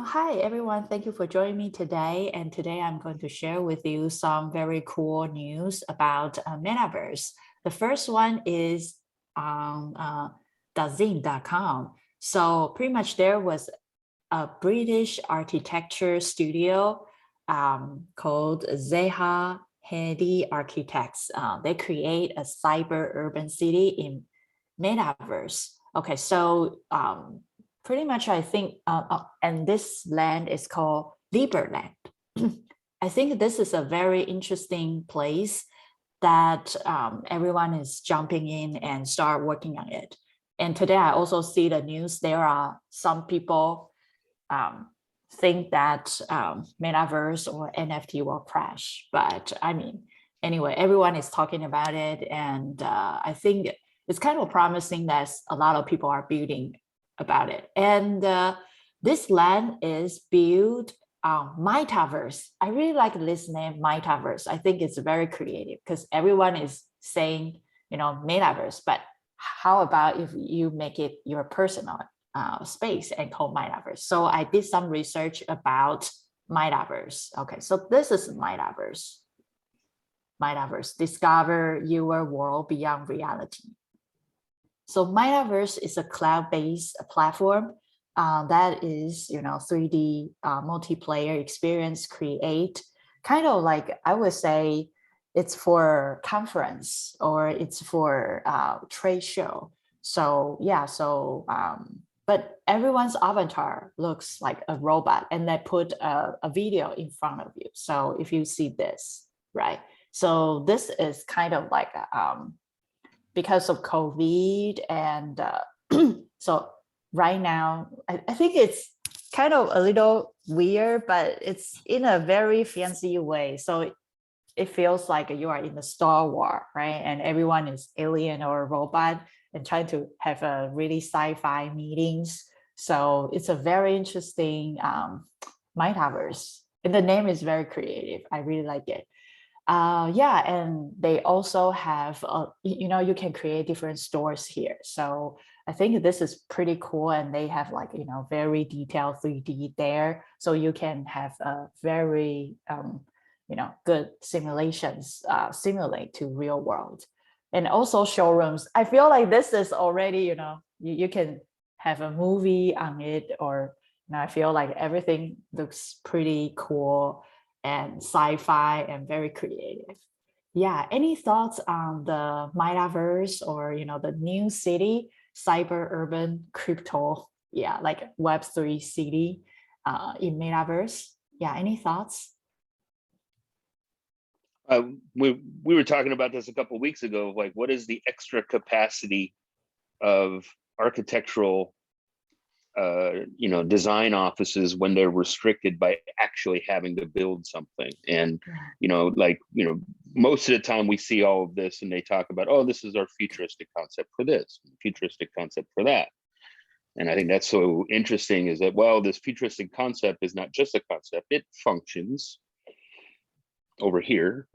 Hi everyone, thank you for joining me today. And today I'm going to share with you some very cool news about Metaverse. The first one is on Dazin.com. So pretty much there was a British architecture studio called Zaha Hadid Architects. They create a cyber urban city in Metaverse. Okay, so pretty much I think, and this land is called Liberland. I think this is a very interesting place that everyone is jumping in and start working on it. And today I also see the news, there are some people think that Metaverse or NFT will crash. But I mean, anyway, everyone is talking about it. And I think it's kind of promising that a lot of people are building about it. And this land is built on Metaverse. I really like this name, Metaverse. I think it's very creative because everyone is saying, Metaverse, but how about if you make it your personal space and call Metaverse? So I did some research about Metaverse. Okay, so this is Metaverse. Metaverse, discover your world beyond reality. So Metaverse is a cloud-based platform that is, 3D multiplayer experience create, kind of like, I would say it's for conference or it's for trade show. So yeah, but everyone's avatar looks like a robot and they put a video in front of you. So if you see this, right? So this is kind of like because of COVID and so right now, I think it's kind of a little weird, but it's in a very fancy way. So it feels like you are in the Star Wars, right? And everyone is alien or a robot and trying to have a really sci-fi meetings. So it's a very interesting metaverse. And the name is very creative. I really like it. Yeah, and they also have, you can create different stores here. So I think this is pretty cool. And they have like, very detailed 3D there. So you can have a very, good simulations, simulate to real world. And also showrooms. I feel like this is already, you can have a movie on it, or I feel like everything looks pretty cool and sci-fi and very creative. Yeah, any thoughts on the Metaverse or, the new city, cyber urban crypto, yeah, like Web3 city in Metaverse? Yeah, any thoughts? We were talking about this a couple of weeks ago, like what is the extra capacity of architectural design offices when they're restricted by actually having to build something. And most of the time we see all of this and they talk about, oh, this is our futuristic concept for this, futuristic concept for that. And I think that's so interesting, is that, well, this futuristic concept is not just a concept, it functions over here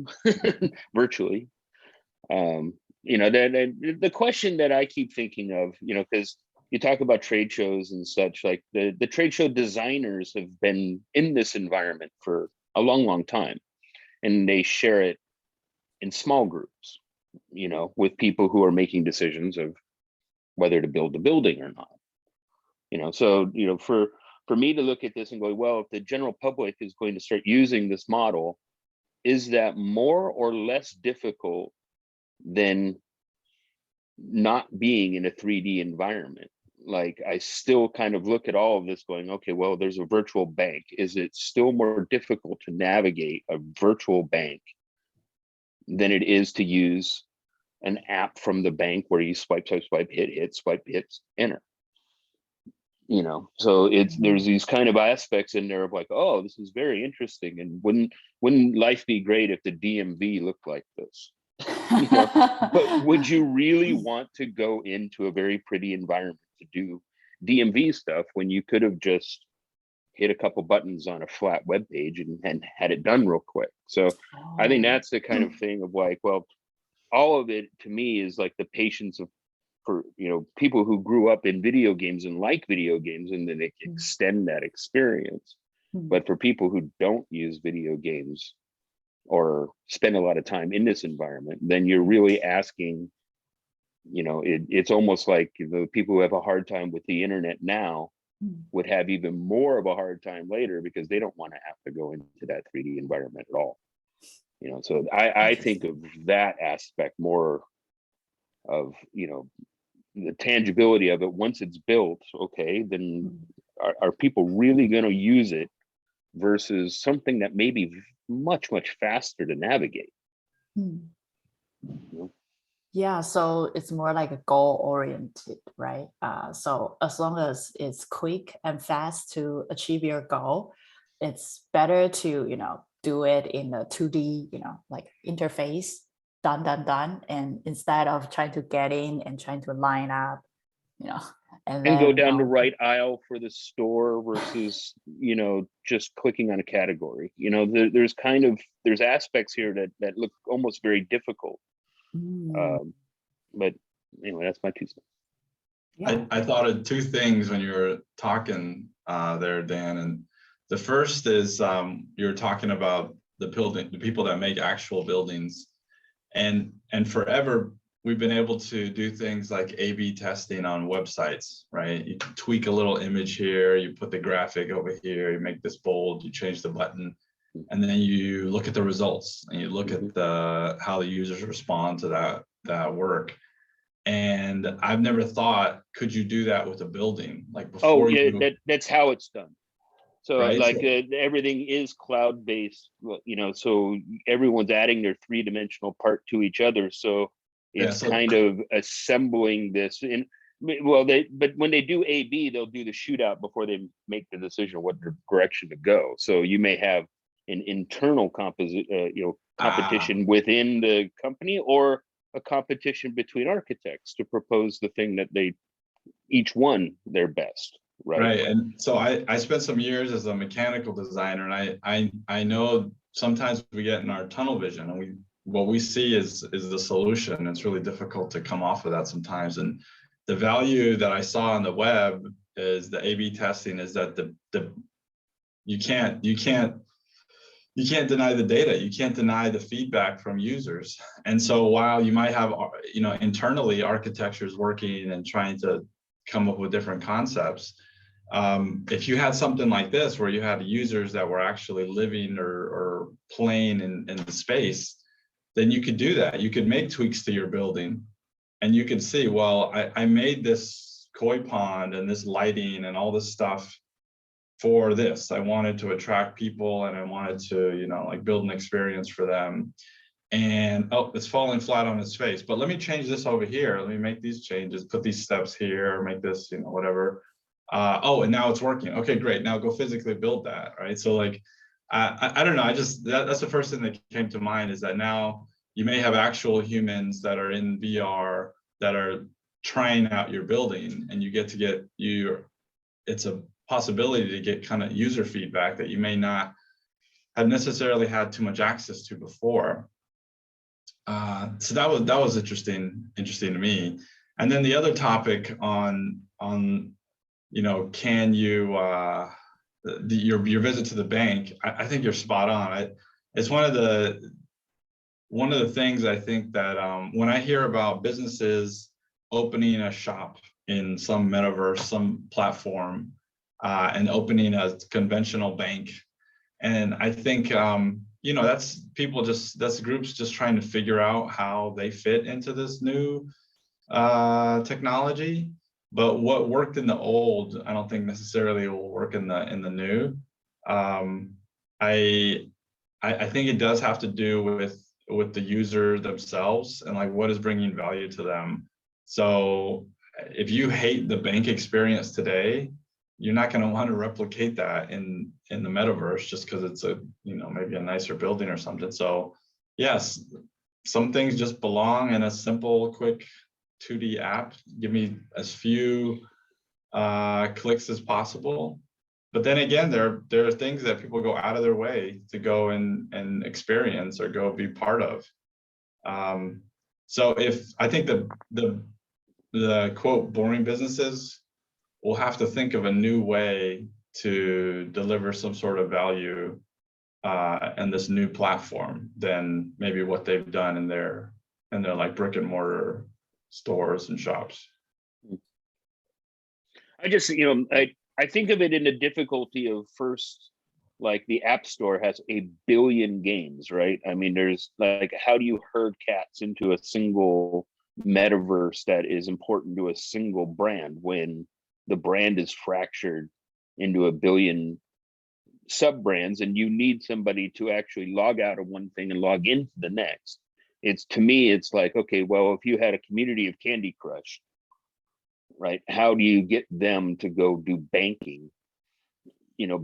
virtually. The question that I keep thinking of, because you talk about trade shows and such, like the trade show designers have been in this environment for a long time, and they share it in small groups, with people who are making decisions of whether to build the building or not. So, for me to look at this and go, well, if the general public is going to start using this model, is that more or less difficult than not being in a 3D environment? Like, I still kind of look at all of this going, okay, well, there's a virtual bank. Is it still more difficult to navigate a virtual bank than it is to use an app from the bank where you swipe, hit, swipe, hit, enter? So there's these kind of aspects in there of like, oh, this is very interesting. And wouldn't life be great if the DMV looked like this? But would you really want to go into a very pretty environment to do DMV stuff when you could have just hit a couple buttons on a flat web page and had it done real quick? So I think that's the kind of thing of like, well, all of it to me is like the patience for, people who grew up in video games and like video games, and then they can extend that experience. But for people who don't use video games or spend a lot of time in this environment, then you're really asking, it's almost like the people who have a hard time with the internet now would have even more of a hard time later, because they don't want to have to go into that 3D environment at all. So I think of that aspect more of, the tangibility of it. Once it's built, okay, then are people really going to use it versus something that may be much, much faster to navigate? Yeah, so it's more like a goal oriented, right? So as long as it's quick and fast to achieve your goal, it's better to, do it in a 2D, like interface, done. And instead of trying to get in and trying to line up, and then go down the right aisle for the store versus, just clicking on a category. There's aspects here that look almost very difficult. But anyway, that's my 2 cents. Yeah. I thought of 2 things when you were talking there, Dan. And the first is you were talking about the people that make actual buildings, and forever we've been able to do things like A/B testing on websites, right? You tweak a little image here, you put the graphic over here, you make this bold, you change the button, and then you look at the results and you look at how the users respond to that work. And I've never thought, could you do that with a building? Like before? Oh yeah, that's how it's done. So right? Everything is cloud-based, so everyone's adding their 3-dimensional part to each other. So it's kind of assembling this in, but when they do A/B, they'll do the shootout before they make the decision of what direction to go. So you may have an internal competition within the company, or a competition between architects to propose the thing that they each won their best. Right. And so I spent some years as a mechanical designer, and I know sometimes we get in our tunnel vision and what we see is the solution. It's really difficult to come off of that sometimes. And the value that I saw on the web is the A/B testing, is that you can't deny the data. You can't deny the feedback from users. And so while you might have, internally architectures working and trying to come up with different concepts, if you had something like this where you had users that were actually living or playing in the space, then you could do that. You could make tweaks to your building, and you could see, well, I made this koi pond and this lighting and all this stuff for this. I wanted to attract people, and I wanted to, build an experience for them. And it's falling flat on its face, but let me change this over here. Let me make these changes, put these steps here, make this, whatever. And now it's working. Okay, great. Now go physically build that, right? So I don't know. That's the first thing that came to mind, is that now you may have actual humans that are in VR that are trying out your building, and you get to get it's a possibility to get kind of user feedback that you may not have necessarily had too much access to before. So that was interesting to me. And then the other topic on can you your visit to the bank, I think you're spot on. It's one of the things I think that when I hear about businesses opening a shop in some metaverse, some platform, and opening a conventional bank, and I think that's groups just trying to figure out how they fit into this new technology. But what worked in the old, I don't think necessarily will work in the new. I think it does have to do with the user themselves and like what is bringing value to them. So if you hate the bank experience today, you're not going to want to replicate that in the metaverse just because it's maybe a nicer building or something. So yes, some things just belong in a simple, quick 2D app. Give me as few clicks as possible. But then again, there are things that people go out of their way to go and experience or go be part of. So if I think the the quote boring businesses will have to think of a new way to deliver some sort of value and this new platform than maybe what they've done in their like brick and mortar stores and shops. I just, I think of it in the difficulty of first, like the App Store has a billion games, right? I mean, there's like, how do you herd cats into a single metaverse that is important to a single brand when the brand is fractured into a billion sub brands and you need somebody to actually log out of one thing and log into the next? It's, to me, it's like, okay, well, if you had a community of Candy Crush, right, how do you get them to go do banking,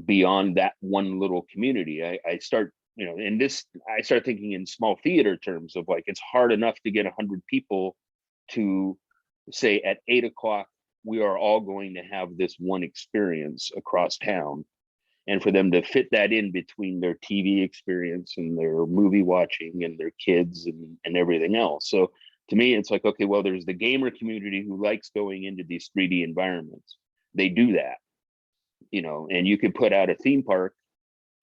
beyond that one little community? I start, I start thinking in small theater terms of like, it's hard enough to get 100 people to say at 8 o'clock, we are all going to have this one experience across town. And for them to fit that in between their TV experience and their movie watching and their kids and everything else. So to me, it's like, okay, well, there's the gamer community who likes going into these 3D environments. They do that, and you can put out a theme park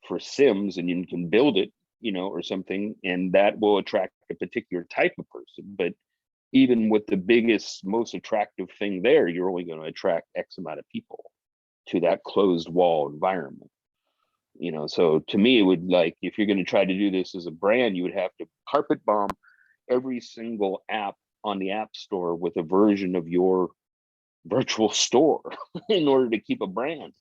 for Sims and you can build it, or something, and that will attract a particular type of person. But even with the biggest, most attractive thing there, you're only going to attract X amount of people to that closed wall environment. So to me, it would, like, if you're going to try to do this as a brand, you would have to carpet bomb every single app on the App Store with a version of your virtual store in order to keep a brand,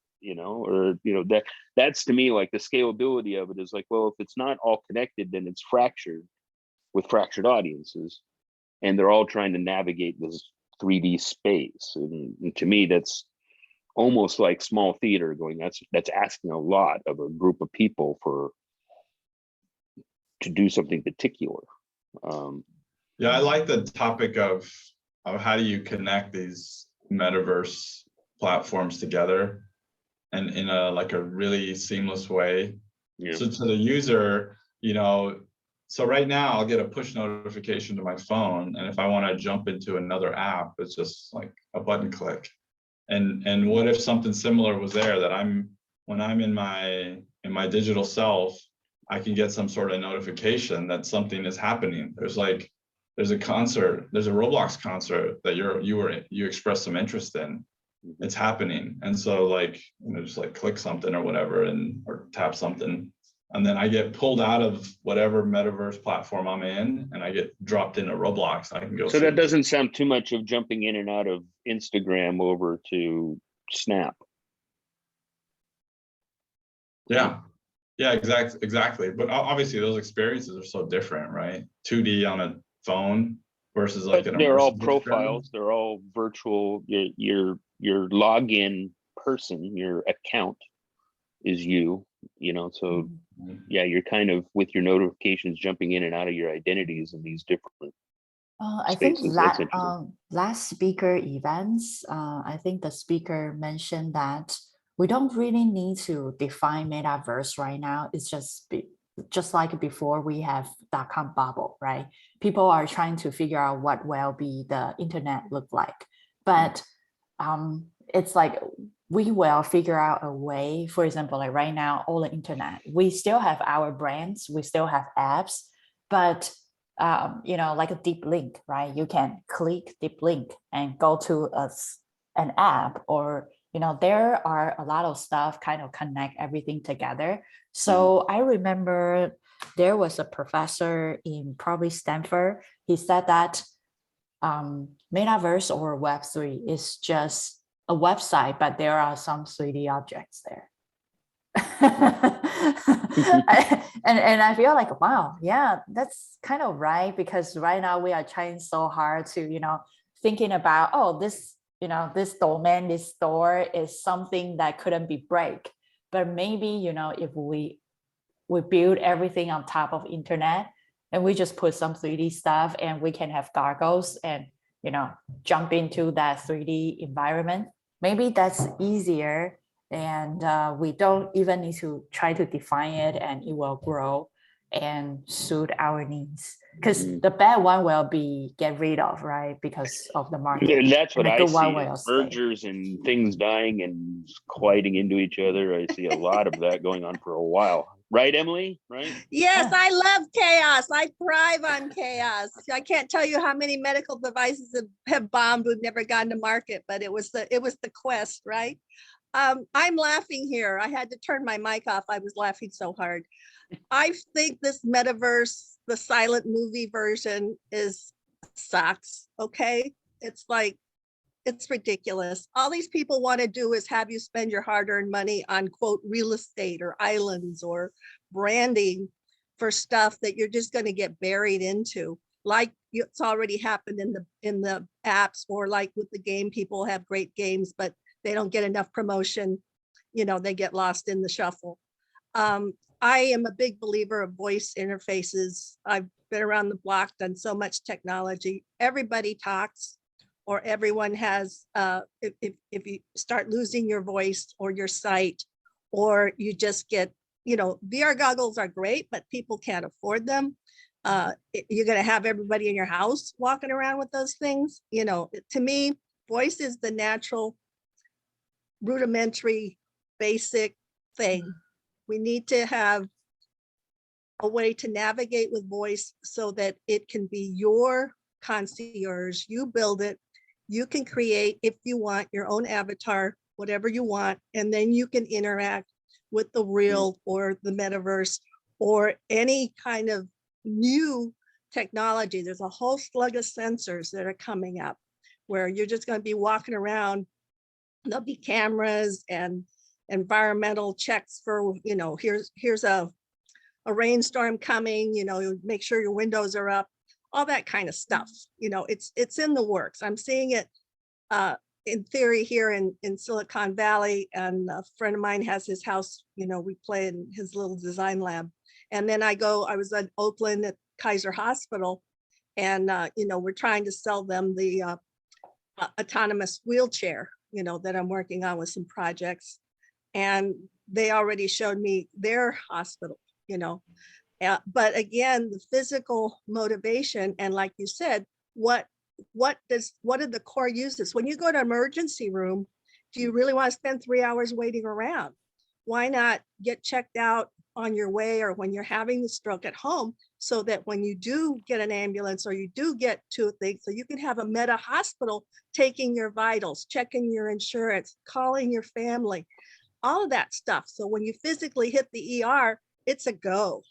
that's to me, like, the scalability of it is like, well, if it's not all connected, then it's fractured with fractured audiences, and they're all trying to navigate this 3D space. And to me, that's almost like small theater going, that's asking a lot of a group of people to do something particular. Yeah, I like the topic of how do you connect these metaverse platforms together and in a really seamless way. Yeah. So to the user, so right now I'll get a push notification to my phone, and if I want to jump into another app, it's just like a button click. And what if something similar was there, that when I'm in my digital self, I can get some sort of notification that something is happening. There's a concert, there's a Roblox concert that you expressed some interest in. It's happening. And so just click something or whatever, or tap something. And then I get pulled out of whatever metaverse platform I'm in, and I get dropped into Roblox. I can go. So that doesn't sound too much of jumping in and out of Instagram over to Snap. Yeah. Yeah, exactly. But obviously those experiences are so different, right? 2D on a phone versus like an they're all immersive profiles, experience. they're all virtual. Your login person, your account is you, so yeah, you're kind of with your notifications jumping in and out of your identities in these different I think spaces. that last speaker events, I think the speaker mentioned that we don't really need to define metaverse right now. It's just like before we have .com bubble, right? People are trying to figure out what will be the internet look like. But it's like we will figure out a way. For example, like right now, all the internet, we still have our brands, we still have apps, but like a deep link, right? You can click deep link and go to an app, or there are a lot of stuff kind of connect everything together. So I remember there was a professor in probably Stanford. He said that metaverse or Web3 is just a website, but there are some 3D objects there. and I feel like, wow, yeah, that's kind of right, because right now we are trying so hard to thinking about, oh, this this domain, this store is something that couldn't be break. But maybe if we build everything on top of internet and we just put some 3D stuff, and we can have goggles and jump into that 3D environment, maybe that's easier. And we don't even need to try to define it, and it will grow. and suit our needs. Because the bad one will be get rid of, right? Because of the market. That's what And the I good see. one will stay. Mergers and things dying and colliding into each other. I see a lot of that going on for a while. Right, Emily? Right? Yes, Yeah. I love chaos. I thrive on chaos. I can't tell you how many medical devices have bombed who've never gotten to market, but it was the quest, right? I'm laughing here. I had to turn my mic off. I was laughing so hard. I think this metaverse, the silent movie version, sucks. Okay, it's like, it's ridiculous. All these people want to do is have you spend your hard-earned money on quote real estate or islands or branding for stuff that you're just going to get buried into, like it's already happened in the apps, or like with the game, people have great games, but they don't get enough promotion. You know, they get lost in the shuffle. I am a big believer of voice interfaces. I've been around the block, done so much technology. Everybody talks, or everyone has, if you start losing your voice or your sight, or you just get, you know, VR goggles are great, but people can't afford them. You're going to have everybody in your house walking around with those things. You know, to me, voice is the natural, rudimentary, basic thing. We need to have a way to navigate with voice so that it can be your concierge. You build it. You can create, if you want, your own avatar, whatever you want, and then you can interact with the real or the metaverse or any kind of new technology. There's a whole slug of sensors that are coming up where you're just going to be walking around. There'll be cameras and environmental checks for, you know, here's a rainstorm coming, you know, make sure your windows are up, all that kind of stuff. You know, it's in the works. I'm seeing it in theory here in Silicon Valley, and a friend of mine has his house, you know, we play in his little design lab. And then I was in Oakland at Kaiser Hospital, and, you know, we're trying to sell them the autonomous wheelchair, you know, that I'm working on with some projects. And they already showed me their hospital, you know. But again, the physical motivation, and like you said, what are the core uses? When you go to emergency room, do you really want to spend 3 hours waiting around? Why not get checked out on your way, or when you're having the stroke at home, so that when you do get an ambulance or you do get to a thing, so you can have a meta hospital taking your vitals, checking your insurance, calling your family, all of that stuff. So when you physically hit the ER, it's a go.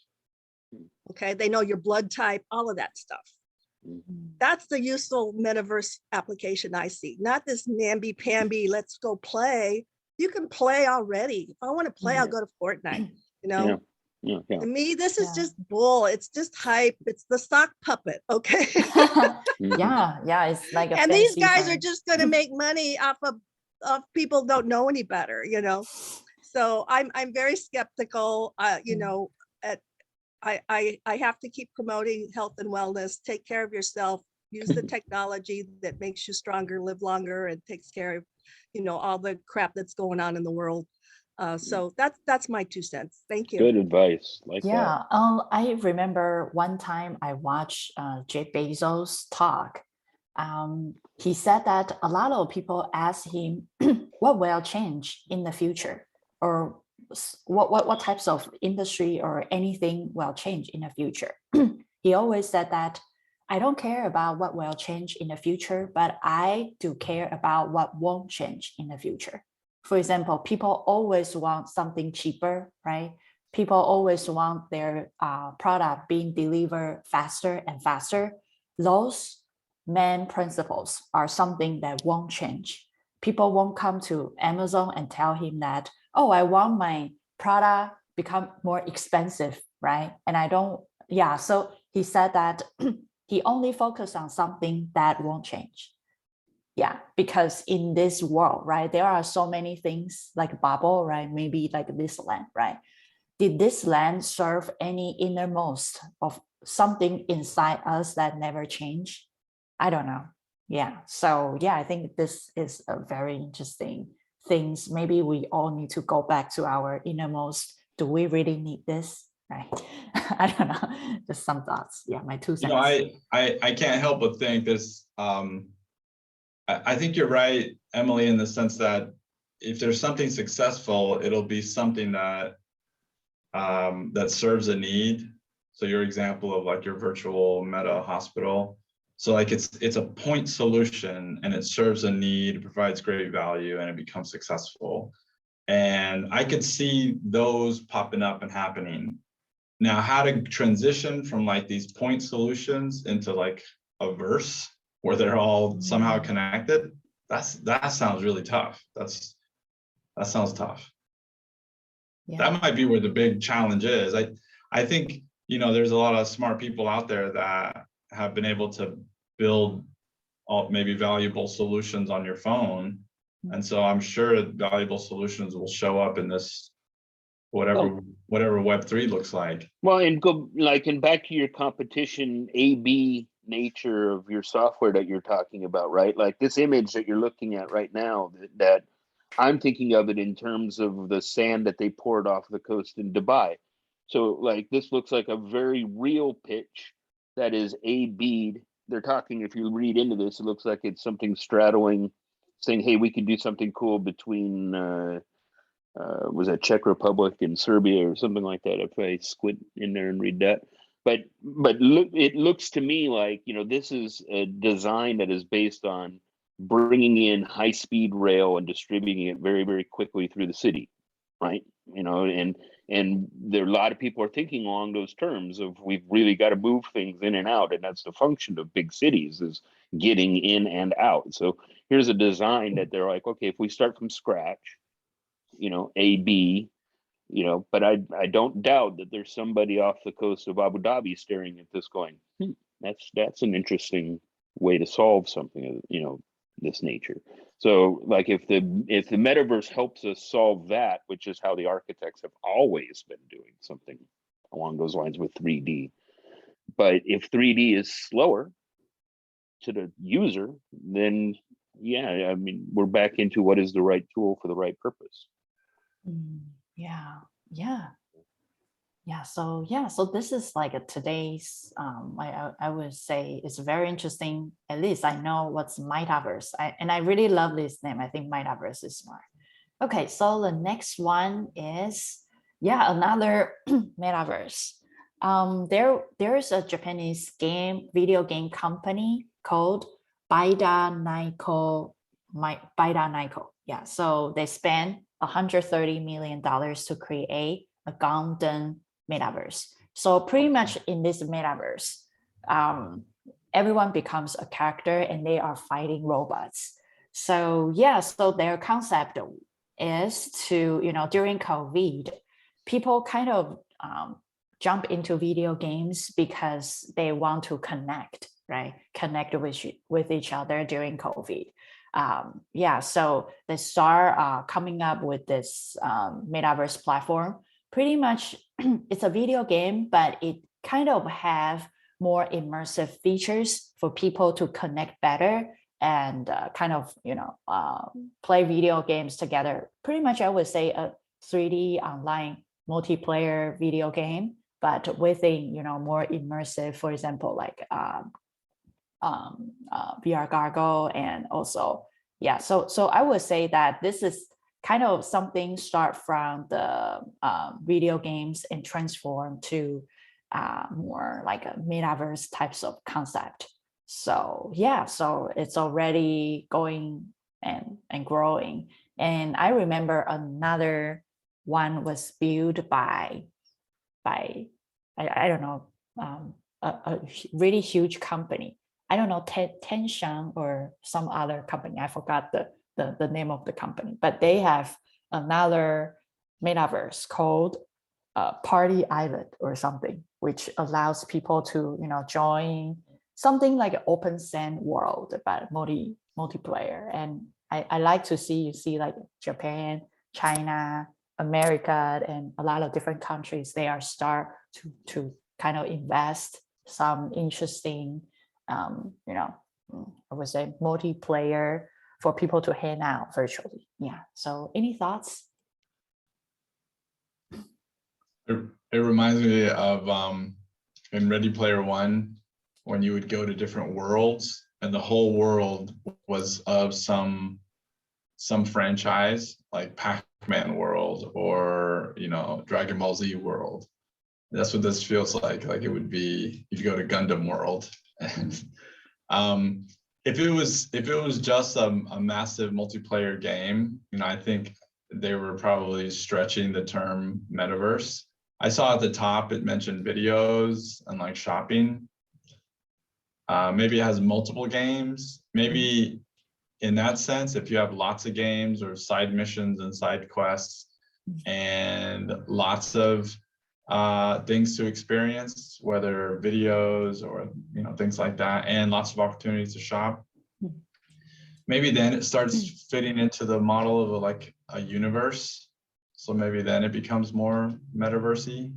Okay, they know your blood type, all of that stuff. That's the useful metaverse application I see, not this namby-pamby, let's go play. You can play already. If I want to play, I'll go to Fortnite, you know? Yeah. To me, this is just bull. It's just hype. It's the sock puppet, okay? Yeah, it's like a and these guys fancy are just going to make money off of people don't know any better, you know? So I'm very skeptical, you know, I have to keep promoting health and wellness. Take care of yourself, use the technology that makes you stronger, live longer, and takes care of, you know, all the crap that's going on in the world. So that's my 2 cents. Thank you. Good advice. Like Yeah, I remember one time I watched Jeff Bezos talk. He said that a lot of people ask him what will change in the future, or what types of industry or anything will change in the future. He always said that I don't care about what will change in the future, but I do care about what won't change in the future. For example, people always want something cheaper, right? People always want their product being delivered faster and faster. Those main principles are something that won't change. People won't come to Amazon and tell him that, oh, I want my product become more expensive, right? And I don't, yeah. So he said that he only focused on something that won't change. Yeah, because in this world, right, there are so many things like bubble, right? Maybe like this land, right? Did this land serve any innermost of something inside us that never changed? I don't know. Yeah. So yeah, I think this is a very interesting things. Maybe we all need to go back to our innermost. Do we really need this? right? I don't know, just some thoughts. Yeah, my 2 You cents. know, I can't help but think this. I think you're right, Emily, in the sense that if there's something successful, it'll be something that that serves a need. So your example of like your virtual meta hospital. So like it's a point solution and it serves a need, provides great value, and it becomes successful. And I could see those popping up and happening. Now, how to transition from like these point solutions into like a verse where they're all somehow connected, that sounds really tough. That sounds tough. Yeah. That might be where the big challenge is. I think, you know, there's a lot of smart people out there that have been able to build maybe valuable solutions on your phone. And so I'm sure valuable solutions will show up in this whatever Web3 looks like. Well, and go like, and back to your competition A/B nature of your software that you're talking about, right? Like this image that you're looking at right now, that I'm thinking of it in terms of the sand that they poured off the coast in Dubai. So like this looks like a very real pitch that is A/B'd. They're talking, if you read into this, it looks like it's something straddling, saying, hey, we could do something cool between was that Czech Republic and Serbia or something like that, if I squint in there and read that. But look, it looks to me like, you know, this is a design that is based on bringing in high-speed rail and distributing it very, very quickly through the city, right? You know, and there are a lot of people are thinking along those terms of we've really got to move things in and out, and that's the function of big cities, is getting in and out. So here's a design that they're like, okay, if we start from scratch, you know, A/B, you know, but I don't doubt that there's somebody off the coast of Abu Dhabi staring at this going, that's an interesting way to solve something of, you know, this nature. So like if the metaverse helps us solve that, which is how the architects have always been doing something along those lines with 3D. But if 3D is slower to the user, then yeah, I mean, we're back into what is the right tool for the right purpose. So this is like a today's I would say it's very interesting. At least I know what's metaverse, and I really love this name. I think metaverse is smart. Okay, so the next one is another metaverse. There's a Japanese video game company called Bandai Namco. Yeah, so they spent $130 million to create a Gundam metaverse. So pretty much in this metaverse, everyone becomes a character and they are fighting robots. So so their concept is to, you know, during COVID, people kind of jump into video games because they want to connect, right? Connect with each other during COVID. So they start coming up with this metaverse platform. Pretty much it's a video game, but it kind of have more immersive features for people to connect better and kind of, you know, play video games together. Pretty much I would say a 3D online multiplayer video game, but with a, you know, more immersive, for example, like VR goggle, and also so I would say that this is kind of something start from the video games and transform to more like a metaverse types of concept. So so it's already going and growing. And I remember another one was built by I don't know, a really huge company. I don't know, Tencent or some other company. I forgot the name of the company, but they have another metaverse called Party Island or something, which allows people to, you know, join something like an open sand world, but multiplayer. And I like to see like Japan, China, America, and a lot of different countries. They are start to kind of invest some interesting, you know, I would say multiplayer for people to hang out virtually. Yeah. So any thoughts? It It reminds me of in Ready Player One, when you would go to different worlds and the whole world was of some franchise, like Pac-Man world or, you know, Dragon Ball Z world. That's what this feels like it would be, you'd go to Gundam world. And if it was just a massive multiplayer game, you know, I think they were probably stretching the term metaverse. I saw at the top, it mentioned videos and like shopping. Maybe it has multiple games. Maybe in that sense, if you have lots of games or side missions and side quests and lots of things to experience, whether videos or, you know, things like that, and lots of opportunities to shop, maybe then it starts fitting into the model of like a universe. So maybe then it becomes more metaversey.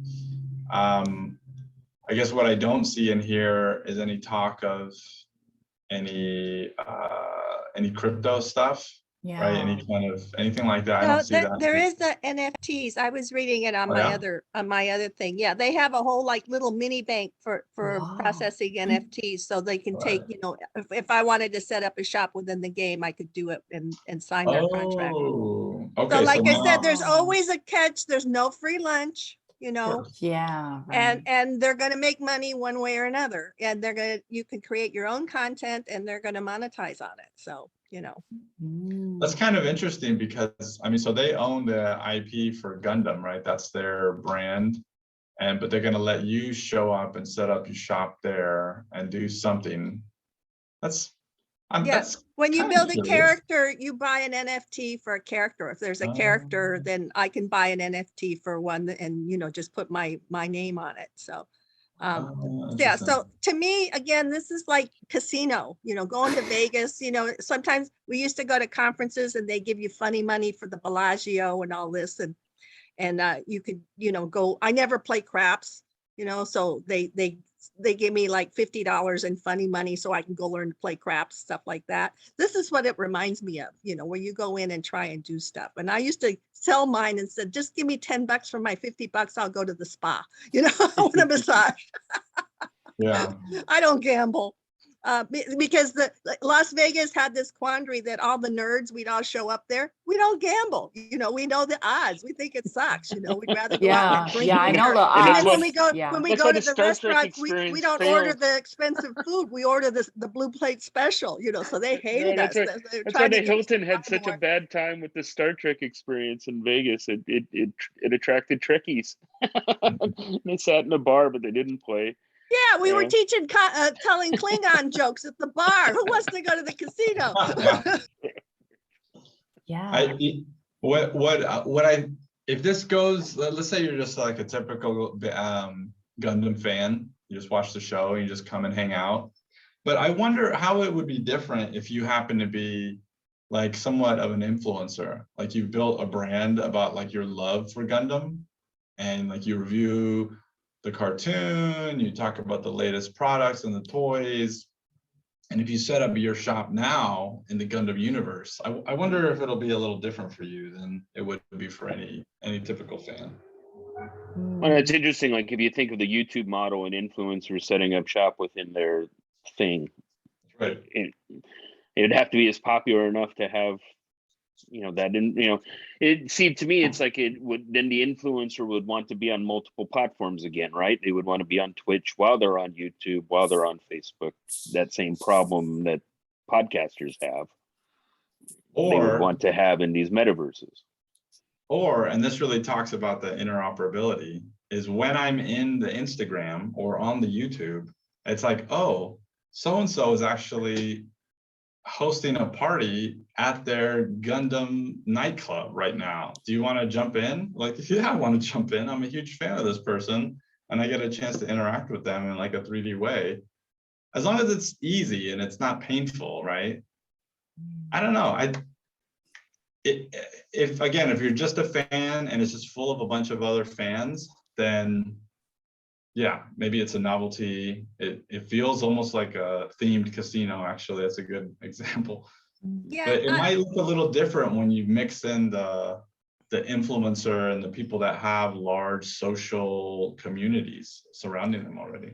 I guess what I don't see in here is any talk of any crypto stuff, right? Any kind of anything like that. I don't see that. There is the NFTs. I was reading it on my other thing. Yeah, they have a whole like little mini bank for processing NFTs, so they can take, you know, if I wanted to set up a shop within the game, I could do it and sign their contract. Okay. So like I said, there's always a catch. There's no free lunch, you know. Yeah. Right. And they're going to make money one way or another, and you can create your own content and they're going to monetize on it. So, you know. That's kind of interesting because, I mean, so they own the IP for Gundam, right? That's their brand. But they're going to let you show up and set up your shop there and do something. That's when you build a character, you buy an NFT for a character. If there's a character, then I can buy an NFT for one and, you know, just put my name on it. So yeah, so to me, again, this is like casino, you know, going to Vegas, you know, sometimes we used to go to conferences and they give you funny money for the Bellagio and all this, and you could, you know, go. I never play craps, you know, so they give me like $50 in funny money so I can go learn to play craps, stuff like that. This is what it reminds me of, you know, where you go in and try and do stuff. And I used to sell mine and said, just give me $10 for my $50. I'll go to the spa, you know, I want a massage. Yeah. I don't gamble. Because the Las Vegas had this quandary that all the nerds, we'd all show up there. We don't gamble, you know. We know the odds. We think it sucks, you know. We'd rather go out and drink. I know the odds. And then when we go to the restaurants, we don't order the expensive food. We order the blue plate special, you know. So they hated us. That's why the Hilton had such a bad time with the Star Trek experience in Vegas. It attracted Trekkies. They sat in a bar, but they didn't play. Yeah, we were teaching telling Klingon jokes at the bar. Who wants to go to the casino? Yeah. If this goes, let's say you're just like a typical Gundam fan, you just watch the show and you just come and hang out. But I wonder how it would be different if you happen to be like somewhat of an influencer, like you built a brand about like your love for Gundam, and like you review the cartoon, you talk about the latest products and the toys. And if you set up your shop now in the Gundam universe, I wonder if it'll be a little different for you than it would be for any typical fan. Well, it's interesting. Like if you think of the YouTube model and influencers setting up shop within their thing, right? It'd have to be as popular enough to have, you know, that didn't, you know, it seemed to me it's like it would, then the influencer would want to be on multiple platforms again, right? They would want to be on Twitch while they're on YouTube, while they're on Facebook. That same problem that podcasters have, or they would want to have in these metaverses. Or, and this really talks about the interoperability, is when I'm in the Instagram or on the YouTube, it's like, oh, so-and-so is actually hosting a party at their Gundam nightclub right now. Do you want to jump in? Like, yeah, I want to jump in. I'm a huge fan of this person and I get a chance to interact with them in like a 3D way. As long as it's easy and it's not painful, right? I don't know. If you're just a fan and it's just full of a bunch of other fans, then yeah, maybe it's a novelty. It feels almost like a themed casino, actually. That's a good example. Yeah, but it might look a little different when you mix in the the influencer and the people that have large social communities surrounding them already.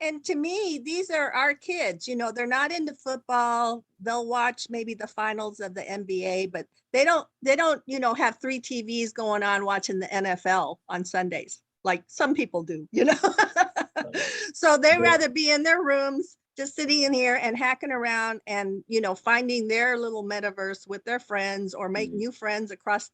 And to me, these are our kids, you know, they're not into football. They'll watch maybe the finals of the NBA, but they don't, you know, have 3 TVs going on watching the NFL on Sundays, like some people do, you know? So they rather be in their rooms, just sitting in here and hacking around and, you know, finding their little metaverse with their friends or make new friends across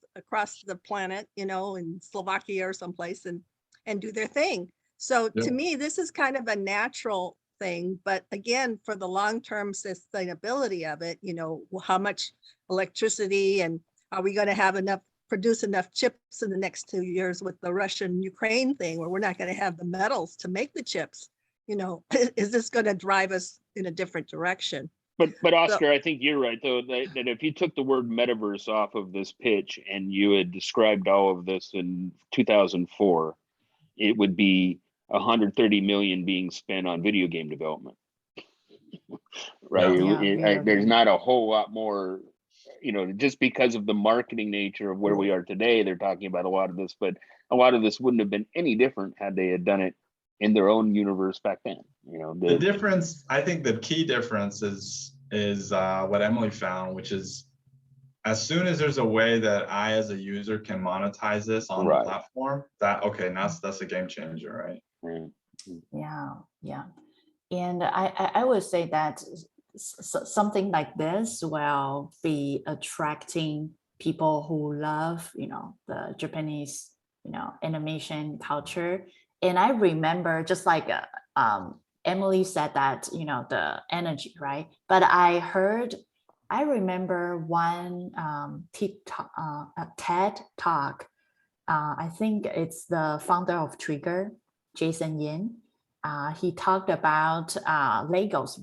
the planet, you know, in Slovakia or someplace and do their thing. So to me, this is kind of a natural thing, but again, for the long-term sustainability of it, you know, how much electricity and are we going to have produce enough chips in the next 2 years with the Russian-Ukraine thing, where we're not going to have the metals to make the chips? You know, is this going to drive us in a different direction? But Oscar, I think you're right, though, that if you took the word metaverse off of this pitch and you had described all of this in 2004, it would be 130 million being spent on video game development, right? There's not a whole lot more, you know, just because of the marketing nature of where we are today. They're talking about a lot of this, but a lot of this wouldn't have been any different had they had done it in their own universe back then. You know, the difference, I think the key difference is what Emily found, which is as soon as there's a way that I as a user can monetize this on the platform, that's a game changer, right? Yeah. And I would say that something like this will be attracting people who love, you know, the Japanese, you know, animation culture. And I remember, just like Emily said, that, you know, the energy, right? But I remember one TED talk. I think it's the founder of Trigger, Jason Yin. He talked about Lego's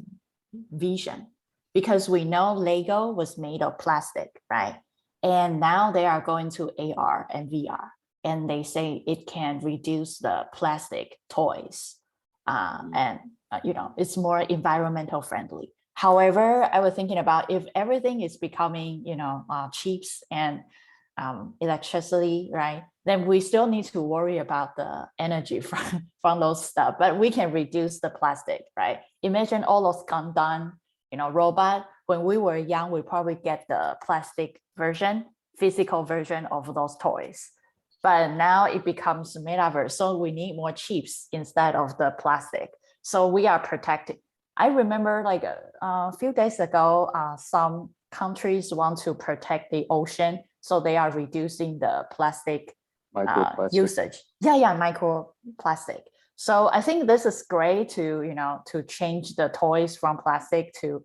vision, because we know Lego was made of plastic, right? And now they are going to AR and VR, and they say it can reduce the plastic toys, and you know, it's more environmental friendly. However, I was thinking about, if everything is becoming, you know, cheaps and electricity, right? Then we still need to worry about the energy from those stuff, but we can reduce the plastic, right? Imagine all those Gundam, you know, robot. When we were young, we probably get the plastic version, physical version of those toys. But now it becomes metaverse, so we need more chips instead of the plastic. So we are protected. I remember like a few days ago, some countries want to protect the ocean, so they are reducing the plastic usage. Microplastic. So I think this is great to, you know, to change the toys from plastic to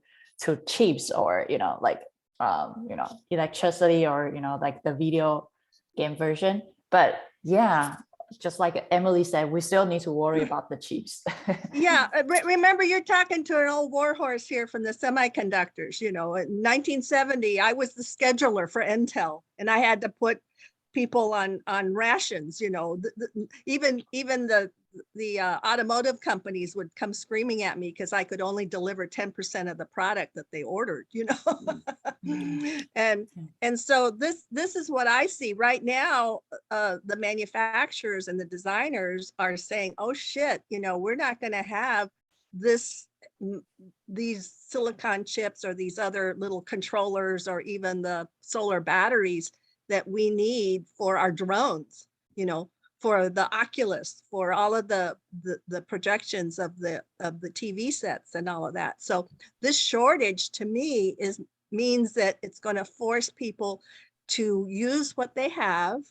chips, or, you know, like you know, electricity, or, you know, like the video game version. But yeah, just like Emily said, we still need to worry about the chips. Yeah, remember, you're talking to an old warhorse here from the semiconductors. You know, in 1970, I was the scheduler for Intel, and I had to put people on rations. You know, even the automotive companies would come screaming at me because I could only deliver 10% of the product that they ordered, you know. And so this is what I see right now. The manufacturers and the designers are saying, oh shit, you know, we're not going to have these silicon chips or these other little controllers, or even the solar batteries that we need for our drones, you know, for the Oculus, for all of the projections of the TV sets and all of that. So this shortage to me means that it's going to force people to use what they have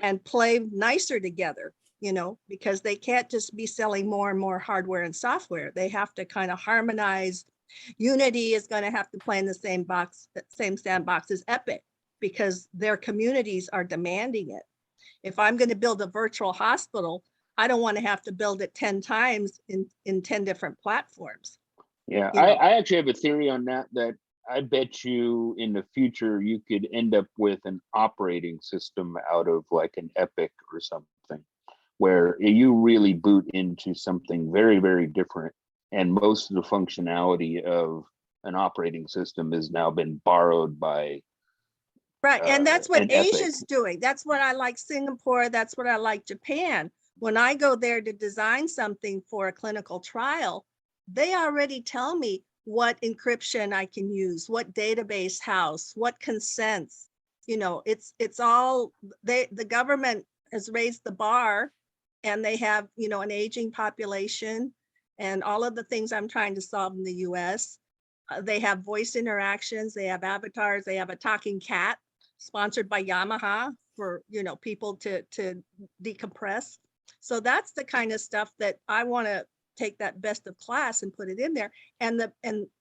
and play nicer together, you know, because they can't just be selling more and more hardware and software. They have to kind of harmonize. Unity is going to have to play in the same sandbox as Epic, because their communities are demanding it. If I'm going to build a virtual hospital, I don't want to have to build it 10 times in 10 different platforms. Yeah, I actually have a theory on that I bet you in the future you could end up with an operating system out of like an Epic or something, where you really boot into something very, very different. And most of the functionality of an operating system has now been borrowed by Right, and that's what and ethic. Asia's doing. That's what I like Singapore, that's what I like Japan. When I go there to design something for a clinical trial, they already tell me what encryption I can use, what database house, what consents. You know, it's all, the government has raised the bar, and they have, you know, an aging population and all of the things I'm trying to solve in the US. They have voice interactions, they have avatars, they have a talking cat sponsored by Yamaha for, you know, people to decompress. So that's the kind of stuff that I want to take that best of class and put it in there. And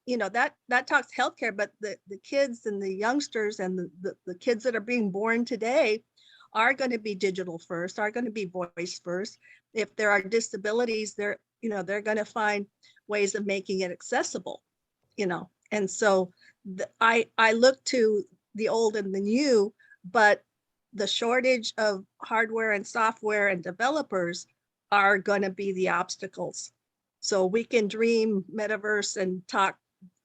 you know, that talks healthcare, but the kids and the youngsters and the kids that are being born today are going to be digital first, are going to be voice first. If there are disabilities, they're, you know, they're going to find ways of making it accessible, you know. And so I look to the old and the new, but the shortage of hardware and software and developers are going to be the obstacles. So we can dream metaverse and talk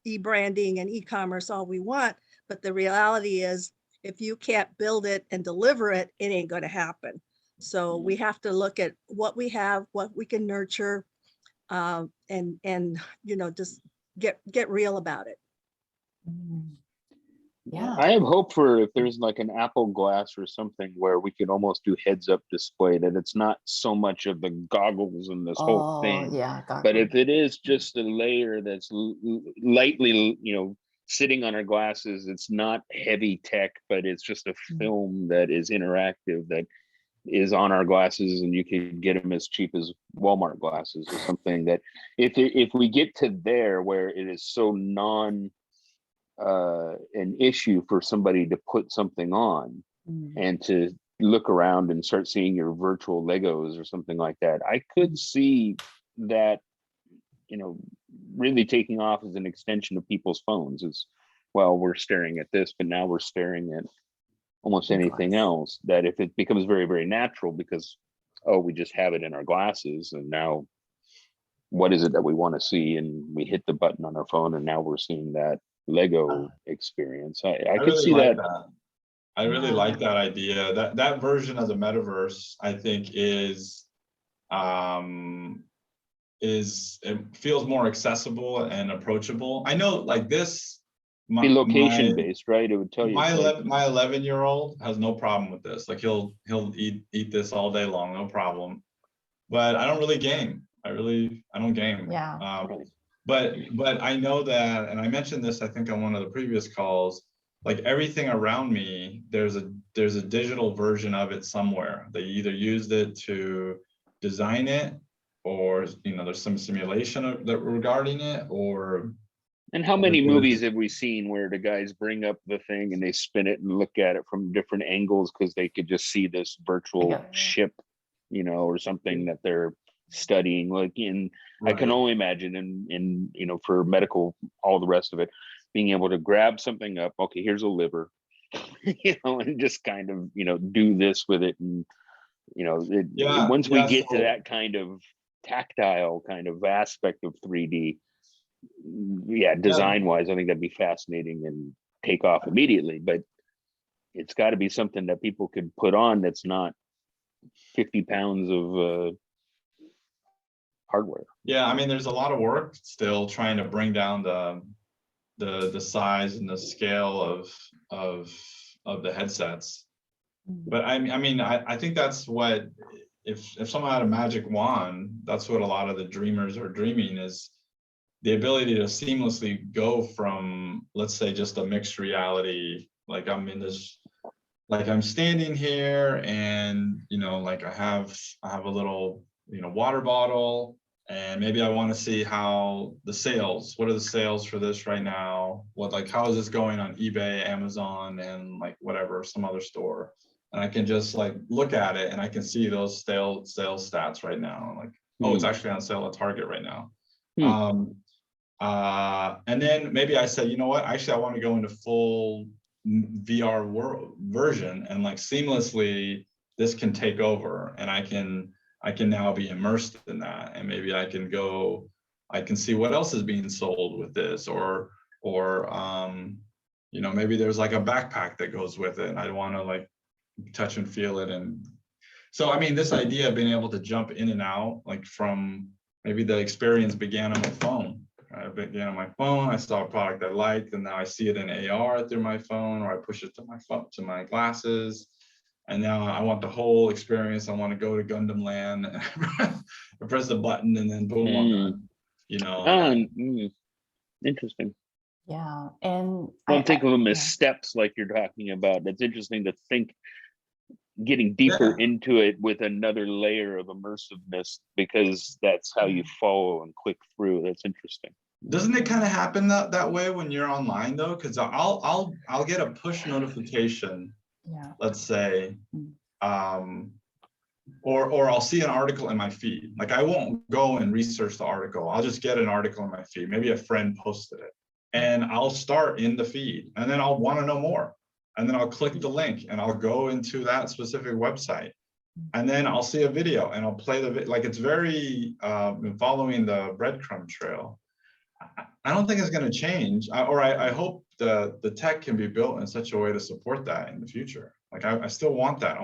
e-branding and e-commerce all we want, but the reality is, if you can't build it and deliver it, it ain't going to happen. So we have to look at what we have, what we can nurture, and you know, just get real about it. Yeah. I have hope for if there's like an Apple Glass or something where we could almost do heads-up display, that it's not so much of the goggles and this whole thing. Yeah. But if it is just a layer that's lightly, you know, sitting on our glasses, it's not heavy tech, but it's just a film that is interactive, that is on our glasses, and you can get them as cheap as Walmart glasses or something. That if we get to there where it is so an issue for somebody to put something on and to look around and start seeing your virtual Legos or something like that, I could see that, you know, really taking off as an extension of people's phones. It's, well, we're staring at this, but now we're staring at almost anything else. That if it becomes very, very natural because, oh, we just have it in our glasses, and now what is it that we want to see? And we hit the button on our phone, and now we're seeing that Lego experience. I could really see like that. I really like that idea. That version of the metaverse, I think, is it feels more accessible and approachable. I know, like this, Be location based, right? It would tell you. My 11-year-old has no problem with this. Like he'll eat this all day long, no problem. But I don't really game. I don't game. Yeah. But I know that, and I mentioned this, I think, on one of the previous calls, like everything around me, there's a digital version of it somewhere. They either used it to design it, or, you know, there's some simulation that regarding it, or. And how many movies have we seen where the guys bring up the thing and they spin it and look at it from different angles because they could just see this virtual ship, you know, or something that they're studying. Like I can only imagine in you know, for medical, all the rest of it, being able to grab something up. Okay, here's a liver, you know, and just kind of, you know, do this with it. And, you know, once we get to that kind of tactile kind of aspect of 3D, design wise, I think that'd be fascinating and take off immediately. But it's got to be something that people could put on that's not 50 pounds of hardware. Yeah, I mean, there's a lot of work still trying to bring down the size and the scale of the headsets. But I mean, I think that's what, if someone had a magic wand, that's what a lot of the dreamers are dreaming, is the ability to seamlessly go from, let's say, just a mixed reality, like I'm in this, like I'm standing here and, you know, like I have a little, you know, water bottle, and maybe I want to see how the sales, what are the sales for this right now? Like, how is this going on eBay, Amazon, and like whatever, some other store? And I can just like look at it and I can see those sales stats right now. Like, oh, it's actually on sale at Target right now. And then maybe I said, you know what, actually I want to go into full VR version, and like seamlessly this can take over, and I can now be immersed in that, and maybe I can see what else is being sold with this, or You know, maybe there's like a backpack that goes with it and I want to like touch and feel it. And so, I mean, this idea of being able to jump in and out, like from maybe the experience began on my phone. I began on my phone, I saw a product I liked, and now I see it in AR through my phone, or I push it to my phone, to my glasses. And now I want the whole experience. I want to go to Gundam Land. I press the button and then boom, I'm done. You know. Interesting. Yeah, and Don't think of them as yeah. steps like you're talking about. It's interesting to think getting deeper into it with another layer of immersiveness, because that's how you follow and click through. That's interesting. Doesn't it kind of happen that way when you're online though? Because I'll get a push notification. Yeah. Let's say, or I'll see an article in my feed. Like I won't go and research the article. I'll just get an article in my feed. Maybe a friend posted it, and I'll start in the feed, and then I'll want to know more, and then I'll click the link, and I'll go into that specific website, and then I'll see a video, and I'll play the video. Like it's very following the breadcrumb trail. I don't think it's going to change, I hope the tech can be built in such a way to support that in the future. Like I still want that.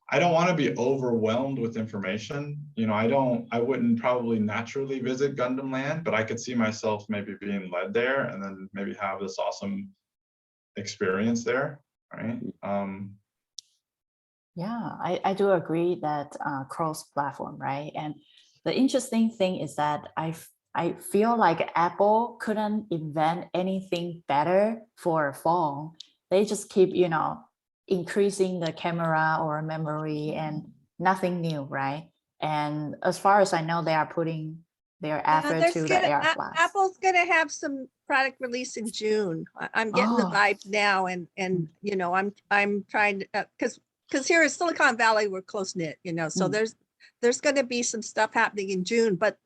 I don't want to be overwhelmed with information. You know, I wouldn't probably naturally visit Gundam Land, but I could see myself maybe being led there and then maybe have this awesome experience there, right? Yeah, I do agree that cross-platform, right? And the interesting thing is that I feel like Apple couldn't invent anything better for a phone. They just keep, you know, increasing the camera or memory and nothing new, right? And as far as I know, they are putting their effort to the AR Plus. Apple's gonna have some product release in June. I'm getting the vibe now, and you know, I'm trying to because here in Silicon Valley we're close knit, you know, so there's going to be some stuff happening in June, but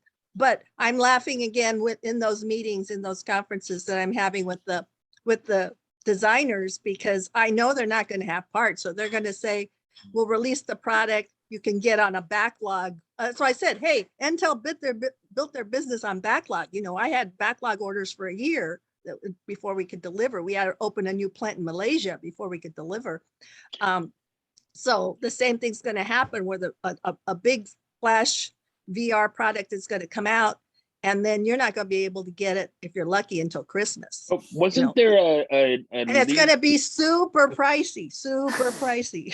I'm laughing again in those meetings, in those conferences that I'm having with the designers, because I know they're not going to have parts. So they're going to say, we'll release the product you can get on a backlog. So I said, hey, Intel built their business on backlog. You know, I had backlog orders for a year before we could deliver. We had to open a new plant in Malaysia before we could deliver. So the same thing's going to happen where a big flash VR product is going to come out, and then you're not going to be able to get it if you're lucky until Christmas. Oh, wasn't there and it's going to be super pricey.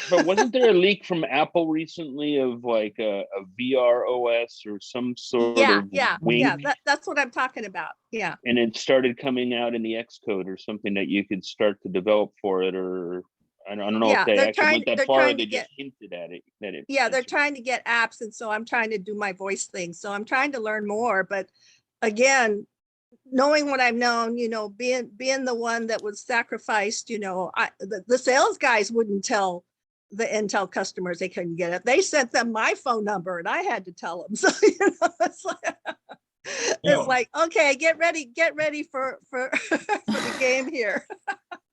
But wasn't there a leak from Apple recently of like a VR OS or some sort of wing? That's what I'm talking about. Yeah. And it started coming out in the Xcode or something that you could start to develop for it, or I don't know if they actually went that far, or they just hinted at it. They're trying to get apps, and so I'm trying to do my voice thing. So I'm trying to learn more, but again, knowing what I've known, you know, being the one that was sacrificed, you know, the sales guys wouldn't tell the Intel customers they couldn't get it. They sent them my phone number, and I had to tell them. So you know, it's like okay, get ready for the game here.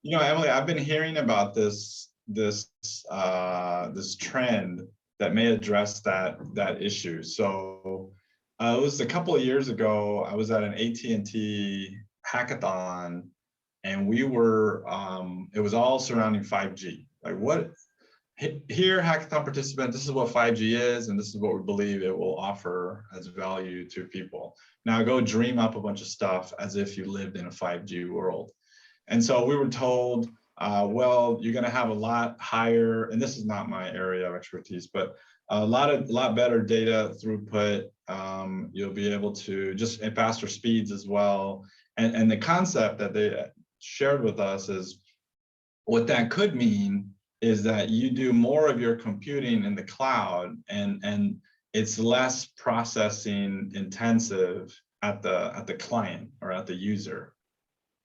You know, Emily, I've been hearing about this trend that may address that issue. So it was a couple of years ago. I was at an AT&T hackathon, and we were it was all surrounding 5G. Like, what here, hackathon participant, this is what 5G is, and this is what we believe it will offer as value to people. Now go dream up a bunch of stuff as if you lived in a 5G world. And so we were told, well, you're going to have a lot higher, and this is not my area of expertise, but a lot better data throughput. You'll be able to just at faster speeds as well. And the concept that they shared with us is what that could mean is that you do more of your computing in the cloud, and it's less processing intensive at the client or at the user.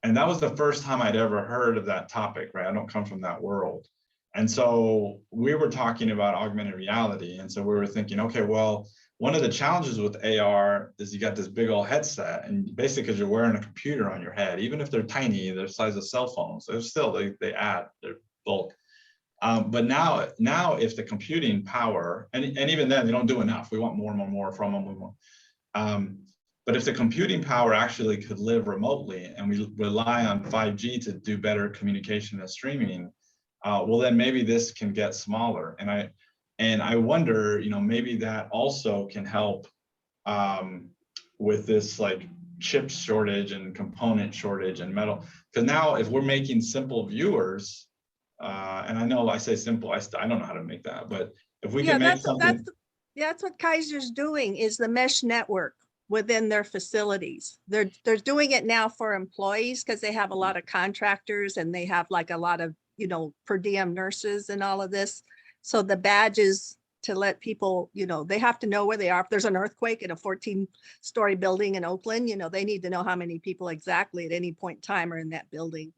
And that was the first time I'd ever heard of that topic, right? I don't come from that world. And so we were talking about augmented reality. And so we were thinking, okay, well, one of the challenges with AR is you got this big old headset, and basically because you're wearing a computer on your head, even if they're tiny, they're the size of cell phones, they're still, they add their bulk. But now if the computing power, and even then they don't do enough, we want more and more from them. But if the computing power actually could live remotely and we rely on 5G to do better communication and streaming, well, then maybe this can get smaller. And I wonder, you know, maybe that also can help with this like chip shortage and component shortage and metal. Because now if we're making simple viewers, and I know I say simple, I don't know how to make that, but if we can make something. That's what Kaiser's doing, is the mesh network within their facilities. They're doing it now for employees because they have a lot of contractors and they have like a lot of, you know, per diem nurses and all of this. So the badges to let people, you know, they have to know where they are. If there's an earthquake in a 14-story building in Oakland, you know, they need to know how many people exactly at any point in time are in that building.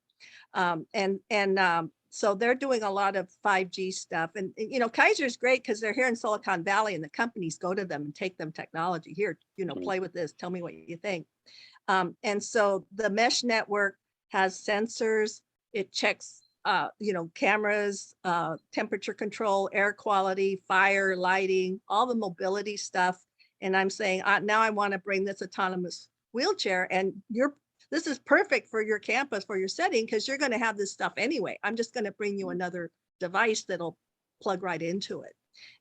So they're doing a lot of 5G stuff. And, you know, Kaiser's great because they're here in Silicon Valley and the companies go to them and take them technology. Here, you know, play with this, tell me what you think. And so the mesh network has sensors, it checks, you know, cameras, temperature control, air quality, fire, lighting, all the mobility stuff. And I'm saying, now I want to bring this autonomous wheelchair, and this is perfect for your campus, for your setting, because you're going to have this stuff anyway. I'm just going to bring you another device that'll plug right into it.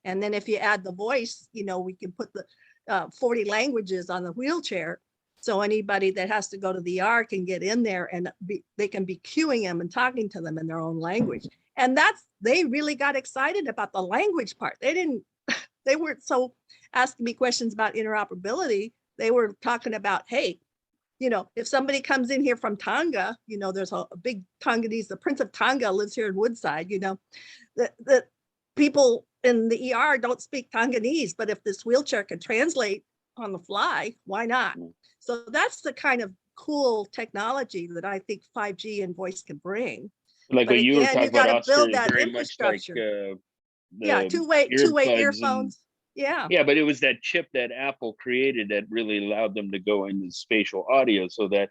And then if you add the voice, you know, we can put the 40 languages on the wheelchair. So anybody that has to go to the ER can get in there and they can be cueing them and talking to them in their own language. And they really got excited about the language part. They weren't so asking me questions about interoperability. They were talking about, hey, you know, if somebody comes in here from Tonga, you know, there's a big Tongolese, the Prince of Tonga lives here in Woodside, you know, the people in the ER don't speak Tongolese, but if this wheelchair can translate on the fly, why not? So that's the kind of cool technology that I think 5G and voice can bring. Like but what you were talking about, Oscar, build that very much like two-way earphones. Yeah, but it was that chip that Apple created that really allowed them to go into spatial audio, so that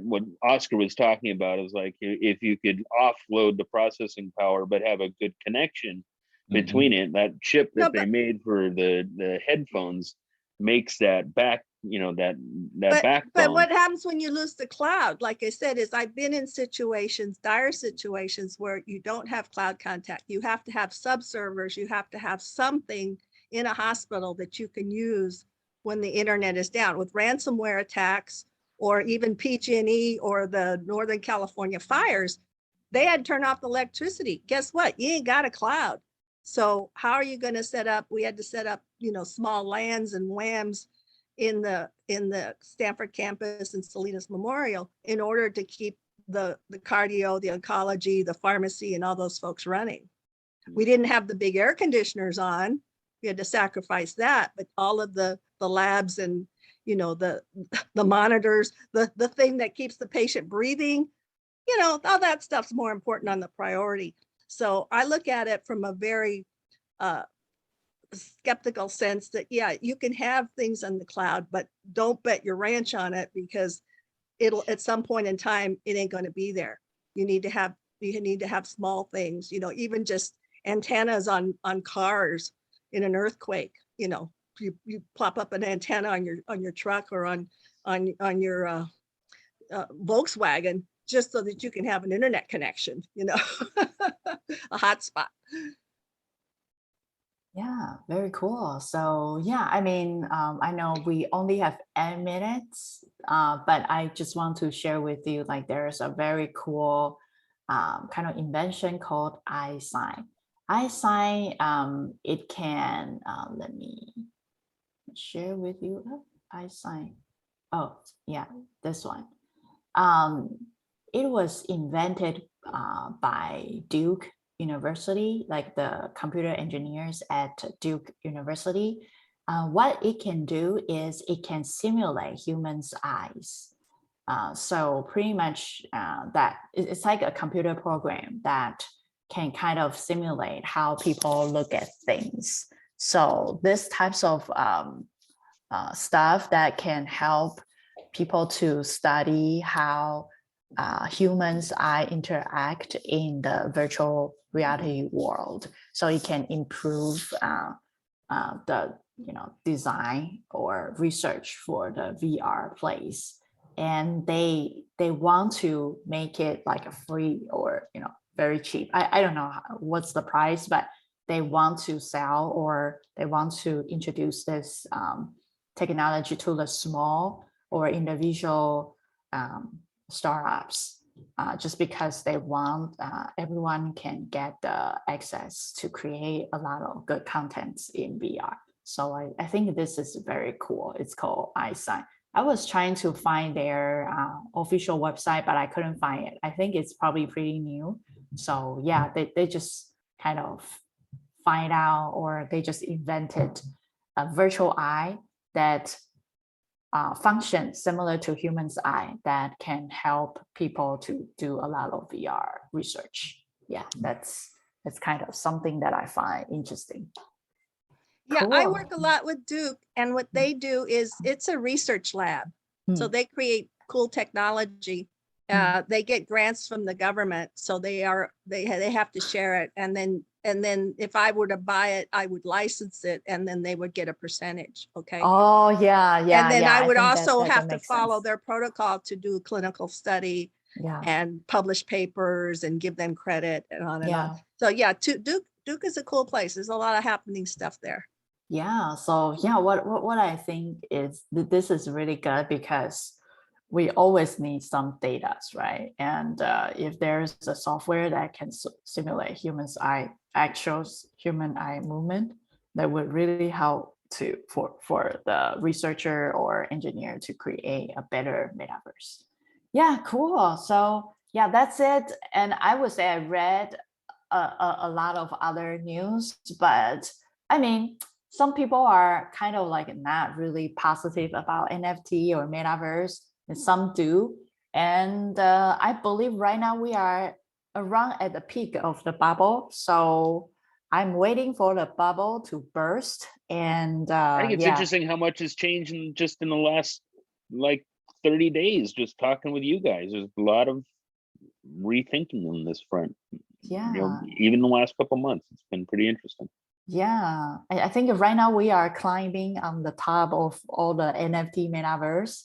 what Oscar was talking about is like, if you could offload the processing power but have a good connection between it, that chip that they made for the headphones makes that backbone. But what happens when you lose the cloud? Like I said, is I've been in situations, dire situations, where you don't have cloud contact. You have to have subservers. You have to have something in a hospital that you can use when the internet is down. With ransomware attacks, or even PG&E or the Northern California fires, they had to turn off the electricity. Guess what? You ain't got a cloud. So how are you going to set up? We had to set up, you know, small LANs and WAMs in the Stanford campus and Salinas Memorial in order to keep the cardio, the oncology, the pharmacy, and all those folks running. We didn't have the big air conditioners on. We had to sacrifice that, but all of the labs and, you know, the monitors, the thing that keeps the patient breathing, you know, all that stuff's more important on the priority. So I look at it from a very skeptical sense that, yeah, you can have things on the cloud, but don't bet your ranch on it, because it'll, at some point in time, it ain't going to be there. You need to have small things, you know, even just antennas on cars in an earthquake. You know, you plop up an antenna on your truck or on your Volkswagen, just so that you can have an internet connection, you know, a hotspot. Yeah, very cool. So yeah, I mean, I know we only have 8 minutes, but I just want to share with you, like, there's a very cool kind of invention called EyeSyn. EyeSyn, it can, let me share with you, EyeSyn. Oh, yeah, this one. It was invented by Duke University, like the computer engineers at Duke University. What it can do is it can simulate humans' eyes. So pretty much that it's like a computer program that can kind of simulate how people look at things. So this types of stuff that can help people to study how humans' eye interact in the virtual reality world. So it can improve the design or research for the VR place, and they want to make it like a free or very cheap. I don't know what's the price, but they want to sell or they want to introduce this technology to the small or individual startups, just because they want everyone can get the access to create a lot of good contents in VR. So I think this is very cool. It's called EyeSyn. I was trying to find their official website, but I couldn't find it. I think it's probably pretty new. So yeah, they just kind of find out, or they just invented a virtual eye that functions similar to human's eye that can help people to do a lot of VR research. Yeah, that's kind of something that I find interesting. Yeah, I Cool. work a lot with Duke, and what they do is it's a research lab. So they create cool technology. They get grants from the government, so they have to share it, and then if I were to buy it, I would license it, and then they would get a percentage. Okay. Oh yeah, And then I would think also that have to makes follow sense. their protocol to do a clinical study Yeah, and publish papers and give them credit and on and on. yeah, So yeah, Duke is a cool place. There's a lot of happening stuff there. yeah. So yeah, what I think is this is really good because we always need some data, right? And if there's a software that can simulate actual human eye movement, that would really help for the researcher or engineer to create a better metaverse. Yeah, cool. So yeah, that's it. And I would say I read a lot of other news, but I mean, some people are kind of like not really positive about NFT or metaverse, and some do. And I believe right now we are around at the peak of the bubble. So I'm waiting for the bubble to burst. And I think it's yeah, interesting how much has changed just in the last like 30 days, just talking with you guys. There's a lot of rethinking on this front. yeah. Even the last couple months, it's been pretty interesting. Yeah, I think right now we are climbing on the top of all the NFT metaverse.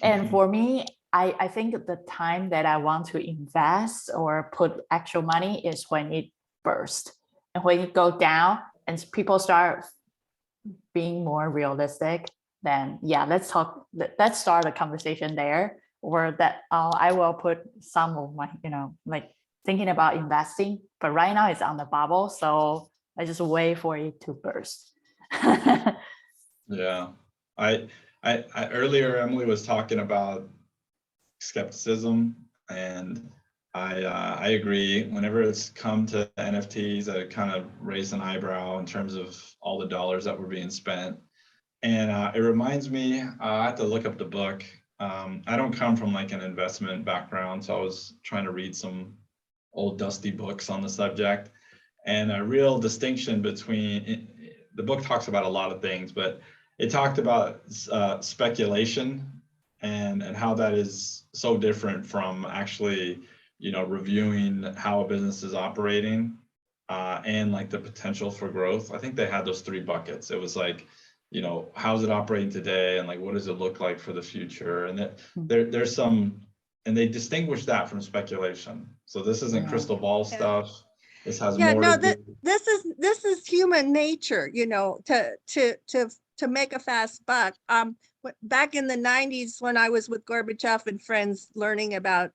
And for me, I think the time that I want to invest or put actual money is when it bursts. And when it go down and people start being more realistic, then yeah, let's start a conversation there. Or that I will put some of my, like thinking about investing, but right now it's on the bubble. So I just wait for it to burst. Yeah, I earlier Emily was talking about skepticism, and I agree. Whenever it's come to NFTs, I kind of raised an eyebrow in terms of all the dollars that were being spent. And it reminds me, I have to look up the book. I don't come from like an investment background, so I was trying to read some old dusty books on the subject. And a real distinction between, the book talks about a lot of things, but it talked about speculation and how that is so different from actually, reviewing how a business is operating and like the potential for growth. I think they had those three buckets. It was like, how's it operating today, and like what does it look like for the future, and there's some, and they distinguish that from speculation. So this isn't crystal ball stuff. This has more no, to do. this is human nature, to make a fast buck. Back in the 90s, when I was with Gorbachev and friends learning about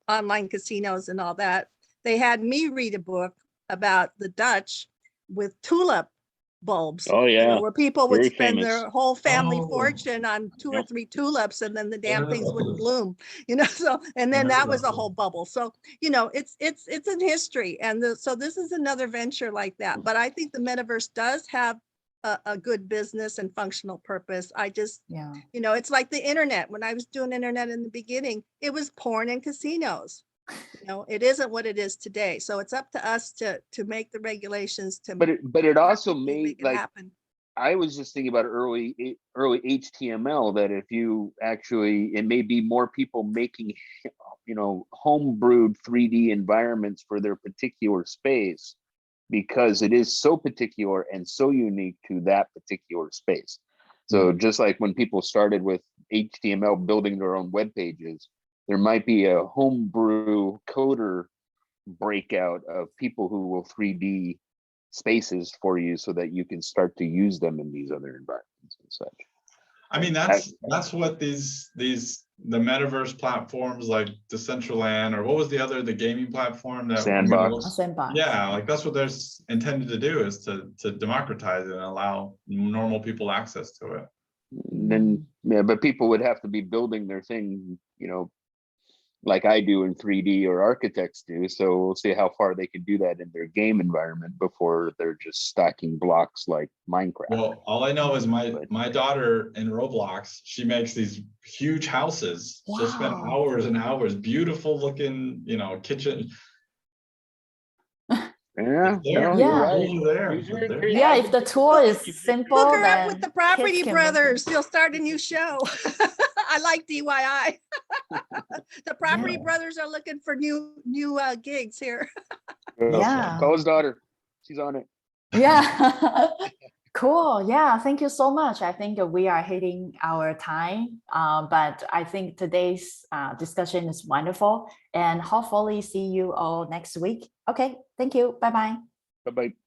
online casinos and all that, they had me read a book about the Dutch with tulip bulbs. Oh yeah, where people would very spend famous. their whole family Oh. fortune on two or Yep. three tulips, and then the damn things wouldn't Oh. bloom, so, and then that was a whole bubble. So, it's in history. And so this is another venture like that. But I think the metaverse does have a good business and functional purpose. I just, Yeah. it's like the internet. When I was doing internet in the beginning, it was porn and casinos. It isn't what it is today. So it's up to us to make the regulations to But it also make made, it like, happen. I was just thinking about early HTML, that if you actually, it may be more people making, home brewed 3D environments for their particular space, because it is so particular and so unique to that particular space. So just like when people started with HTML building their own web pages, there might be a homebrew coder breakout of people who will 3D spaces for you so that you can start to use them in these other environments and such. I mean, that's what the metaverse platforms like Decentraland, or what was the gaming platform that Sandbox. Yeah, like that's what they're intended to do, is to democratize it and allow normal people access to it. Then yeah, but people would have to be building their thing, you know, like I do in 3D or architects do. So we'll see how far they can do that in their game environment before they're just stacking blocks like Minecraft. Well, all I know is my daughter in Roblox, she makes these huge houses. She'll spend hours and hours, beautiful looking, you know, kitchen. Yeah, You're right. Yeah, if the tool is simple, Hook her up then with the Property kids can make it. Brothers. You'll start a new show. I like DIY. The Property Brothers are looking for new gigs here. Yeah. Call his daughter. She's on it. Yeah. Cool. Yeah. Thank you so much. I think we are hitting our time, but I think today's discussion is wonderful, and hopefully see you all next week. Okay. Thank you. Bye-bye. Bye-bye.